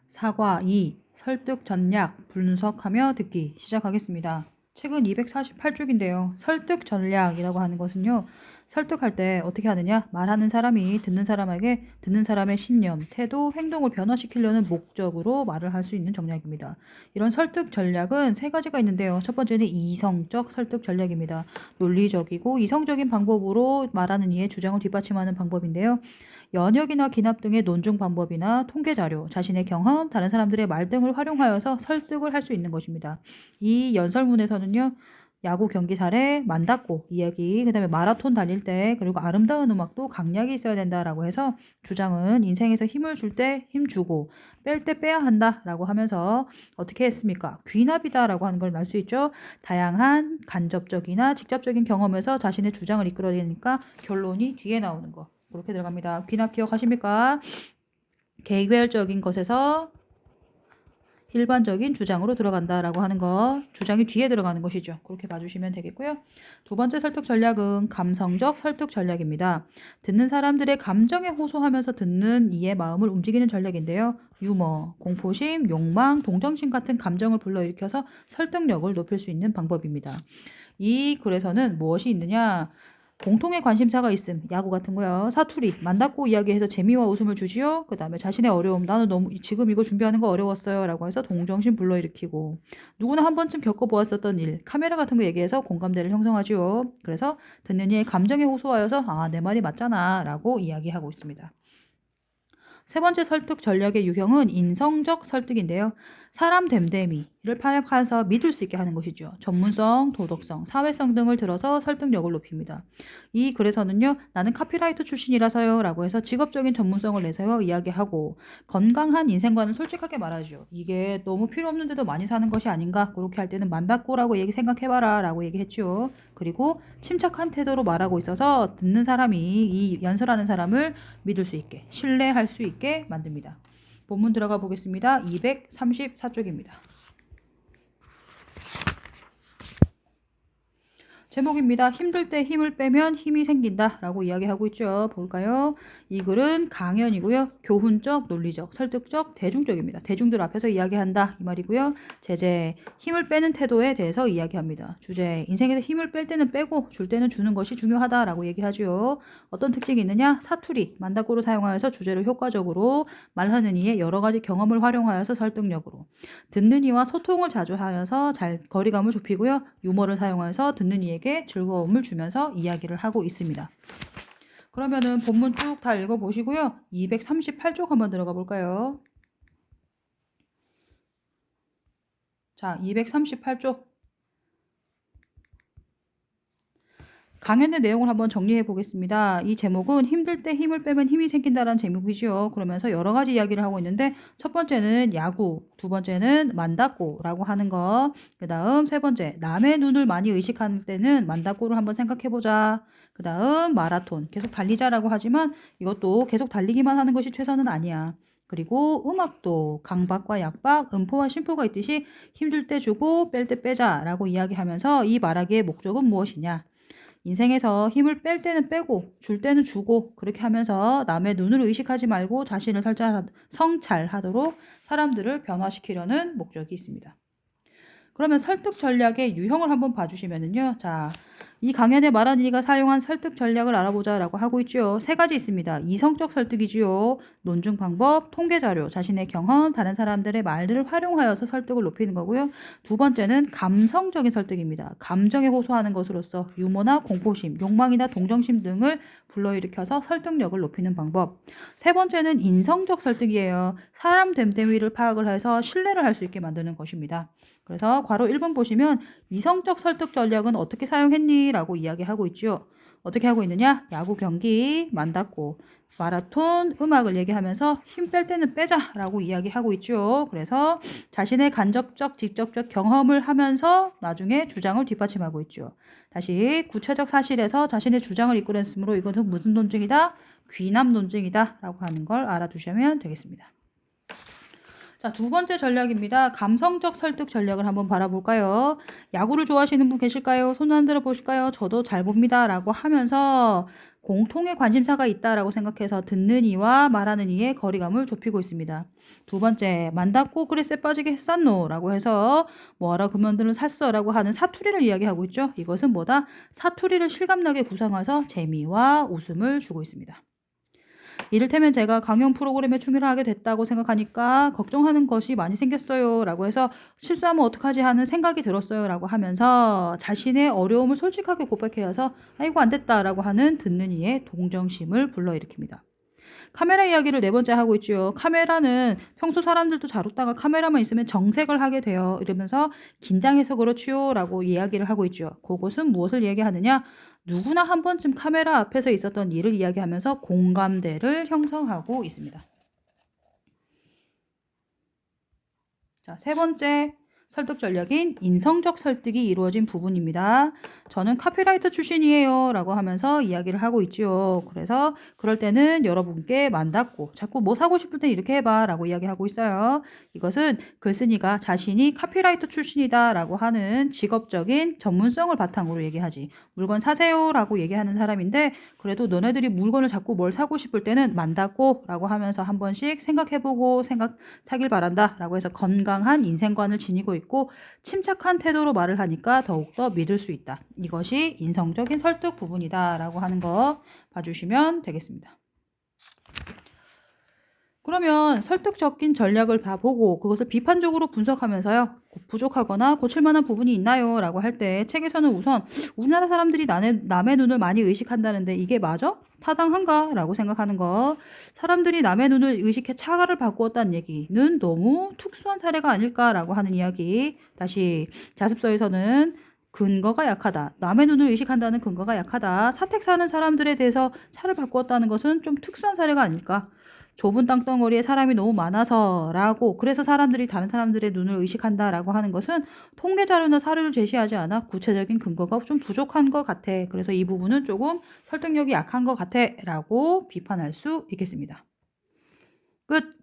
사과 2. 설득 전략 분석하며 듣기 시작하겠습니다. 책은 248쪽인데요. 설득 전략이라고 하는 것은요. 설득할 때 어떻게 하느냐? 말하는 사람이 듣는 사람에게 듣는 사람의 신념, 태도, 행동을 변화시키려는 목적으로 말을 할 수 있는 전략입니다. 이런 설득 전략은 세 가지가 있는데요. 첫 번째는 이성적 설득 전략입니다. 논리적이고 이성적인 방법으로 말하는 이의 주장을 뒷받침하는 방법인데요. 연역이나 기납 등의 논증 방법이나 통계 자료, 자신의 경험, 다른 사람들의 말 등을 활용하여서 설득을 할 수 있는 것입니다. 이 연설문에서는요. 야구 경기 사례, 만다고 이야기, 그다음에 마라톤 달릴 때, 그리고 아름다운 음악도 강약이 있어야 된다라고 해서 주장은 인생에서 힘을 줄 때 힘 주고 뺄 때 빼야 한다라고 하면서 어떻게 했습니까? 귀납이다라고 하는 걸 알 수 있죠. 다양한 간접적이나 직접적인 경험에서 자신의 주장을 이끌어내니까 결론이 뒤에 나오는 거. 그렇게 들어갑니다. 귀납 기억하십니까? 개별적인 것에서 일반적인 주장으로 들어간다라고 하는 거, 주장이 뒤에 들어가는 것이죠. 그렇게 봐주시면 되겠고요. 두 번째 설득 전략은 감성적 설득 전략입니다. 듣는 사람들의 감정에 호소하면서 듣는 이의 마음을 움직이는 전략인데요. 유머, 공포심, 욕망, 동정심 같은 감정을 불러일으켜서 설득력을 높일 수 있는 방법입니다. 이 글에서는 무엇이 있느냐? 공통의 관심사가 있음, 야구 같은 거요. 사투리, 만났고 이야기해서 재미와 웃음을 주시오. 그 다음에 자신의 어려움, 나는 너무 지금 이거 준비하는 거 어려웠어요. 라고 해서 동정심 불러일으키고, 누구나 한 번쯤 겪어보았었던 일, 카메라 같은 거 얘기해서 공감대를 형성하지요. 그래서 듣는 이의 감정에 호소하여서 아, 내 말이 맞잖아. 라고 이야기하고 있습니다. 세 번째 설득 전략의 유형은 인성적 설득인데요. 사람 됨됨이를 파악해서 믿을 수 있게 하는 것이죠. 전문성, 도덕성, 사회성 등을 들어서 설득력을 높입니다. 이 글에서는요. 나는 카피라이터 출신이라서요. 라고 해서 직업적인 전문성을 내세워 이야기하고 건강한 인생관을 솔직하게 말하죠. 이게 너무 필요 없는데도 많이 사는 것이 아닌가? 그렇게 할 때는 만다꼬라고 생각해봐라 라고 얘기했죠. 그리고 침착한 태도로 말하고 있어서 듣는 사람이 이 연설하는 사람을 믿을 수 있게 신뢰할 수 있게 만듭니다. 본문 들어가 보겠습니다. 234쪽입니다. 제목입니다. 힘들 때 힘을 빼면 힘이 생긴다 라고 이야기하고 있죠. 볼까요? 이 글은 강연이고요. 교훈적, 논리적, 설득적, 대중적입니다. 대중들 앞에서 이야기한다 이 말이고요. 제재, 힘을 빼는 태도에 대해서 이야기합니다. 주제, 인생에서 힘을 뺄 때는 빼고 줄 때는 주는 것이 중요하다라고 얘기하죠. 어떤 특징이 있느냐? 사투리, 만다고를 사용하여서 주제를 효과적으로 말하는 이의 여러 가지 경험을 활용하여서 설득력으로 듣는 이와 소통을 자주 하여서 잘 거리감을 좁히고요. 유머를 사용하여서 듣는 이에게 즐거움을 주면서 이야기를 하고 있습니다. 그러면은 본문 쭉 다 읽어보시고요. 238쪽 한번 들어가 볼까요? 자, 238쪽. 강연의 내용을 한번 정리해 보겠습니다. 이 제목은 힘들 때 힘을 빼면 힘이 생긴다라는 제목이죠. 그러면서 여러 가지 이야기를 하고 있는데 첫 번째는 야구, 두 번째는 만다꼬라고 하는 거, 그 다음 세 번째 남의 눈을 많이 의식할 때는 만다꼬를 한번 생각해 보자. 그 다음 마라톤, 계속 달리자라고 하지만 이것도 계속 달리기만 하는 것이 최선은 아니야. 그리고 음악도 강박과 약박, 음포와 심포가 있듯이 힘들 때 주고 뺄 때 빼자라고 이야기하면서 이 말하기의 목적은 무엇이냐? 인생에서 힘을 뺄 때는 빼고 줄 때는 주고 그렇게 하면서 남의 눈을 의식하지 말고 자신을 성찰하도록 사람들을 변화시키려는 목적이 있습니다. 그러면 설득 전략의 유형을 한번 봐주시면은요. 자, 이 강연에 말한 이가 사용한 설득 전략을 알아보자라고 하고 있죠. 세 가지 있습니다. 이성적 설득이지요. 논증 방법, 통계 자료, 자신의 경험, 다른 사람들의 말들을 활용하여서 설득을 높이는 거고요. 두 번째는 감성적인 설득입니다. 감정에 호소하는 것으로서 유머나 공포심, 욕망이나 동정심 등을 불러일으켜서 설득력을 높이는 방법. 세 번째는 인성적 설득이에요. 사람 됨됨이를 파악을 해서 신뢰를 할 수 있게 만드는 것입니다. 그래서 괄호 1번 보시면 이성적 설득 전략은 어떻게 사용했니? 라고 이야기하고 있죠. 어떻게 하고 있느냐? 야구 경기, 만다고 마라톤, 음악을 얘기하면서 힘 뺄 때는 빼자 라고 이야기하고 있죠. 그래서 자신의 간접적, 직접적 경험을 하면서 나중에 주장을 뒷받침하고 있죠. 다시 구체적 사실에서 자신의 주장을 이끌어냈으므로 이것은 무슨 논증이다? 귀납 논증이다 라고 하는 걸 알아두시면 되겠습니다. 자, 두 번째 전략입니다. 감성적 설득 전략을 한번 바라볼까요? 야구를 좋아하시는 분 계실까요? 손 안 들어 보실까요? 저도 잘 봅니다. 라고 하면서 공통의 관심사가 있다라고 생각해서 듣는 이와 말하는 이의 거리감을 좁히고 있습니다. 두 번째, 만났고 그래 쎄 빠지게 했었노? 라고 해서 뭐하러 금연들을 샀어? 라고 하는 사투리를 이야기하고 있죠. 이것은 뭐다? 사투리를 실감나게 구성해서 재미와 웃음을 주고 있습니다. 이를테면 제가 강연 프로그램에 충실하게 됐다고 생각하니까 걱정하는 것이 많이 생겼어요. 라고 해서 실수하면 어떡하지 하는 생각이 들었어요. 라고 하면서 자신의 어려움을 솔직하게 고백해서 아이고 안 됐다. 라고 하는 듣는 이의 동정심을 불러일으킵니다. 카메라 이야기를 네 번째 하고 있죠. 카메라는 평소 사람들도 잘 웃다가 카메라만 있으면 정색을 하게 돼요. 이러면서 긴장해서 그렇지요. 라고 이야기를 하고 있죠. 그것은 무엇을 얘기하느냐? 누구나 한 번쯤 카메라 앞에서 있었던 일을 이야기하면서 공감대를 형성하고 있습니다. 자, 세 번째 설득 전략인 인성적 설득이 이루어진 부분입니다. 저는 카피라이터 출신이에요. 라고 하면서 이야기를 하고 있지요. 그래서 그럴 때는 여러분께 만났고 자꾸 뭐 사고 싶을 때 이렇게 해봐. 라고 이야기하고 있어요. 이것은 글쓴이가 자신이 카피라이터 출신이다. 라고 하는 직업적인 전문성을 바탕으로 얘기하지. 물건 사세요. 라고 얘기하는 사람인데 그래도 너네들이 물건을 자꾸 뭘 사고 싶을 때는 만났고 라고 하면서 한 번씩 생각해보고 사길 바란다. 라고 해서 건강한 인생관을 지니고 있고 침착한 태도로 말을 하니까 더욱더 믿을 수 있다. 이것이 인성적인 설득 부분이다 라고 하는 거 봐주시면 되겠습니다. 그러면 설득적인 전략을 봐보고 그것을 비판적으로 분석하면서요. 부족하거나 고칠 만한 부분이 있나요? 라고 할 때 책에서는 우선 우리나라 사람들이 남의 눈을 많이 의식한다는데 이게 맞아? 타당한가? 라고 생각하는 거. 사람들이 남의 눈을 의식해 차가를 바꾸었다는 얘기는 너무 특수한 사례가 아닐까라고 하는 이야기. 다시 자습서에서는 근거가 약하다. 남의 눈을 의식한다는 근거가 약하다. 사택 사는 사람들에 대해서 차를 바꾸었다는 것은 좀 특수한 사례가 아닐까? 좁은 땅덩어리에 사람이 너무 많아서라고 그래서 사람들이 다른 사람들의 눈을 의식한다라고 하는 것은 통계 자료나 사료를 제시하지 않아 구체적인 근거가 좀 부족한 것 같아. 그래서 이 부분은 조금 설득력이 약한 것 같아 라고 비판할 수 있겠습니다. 끝.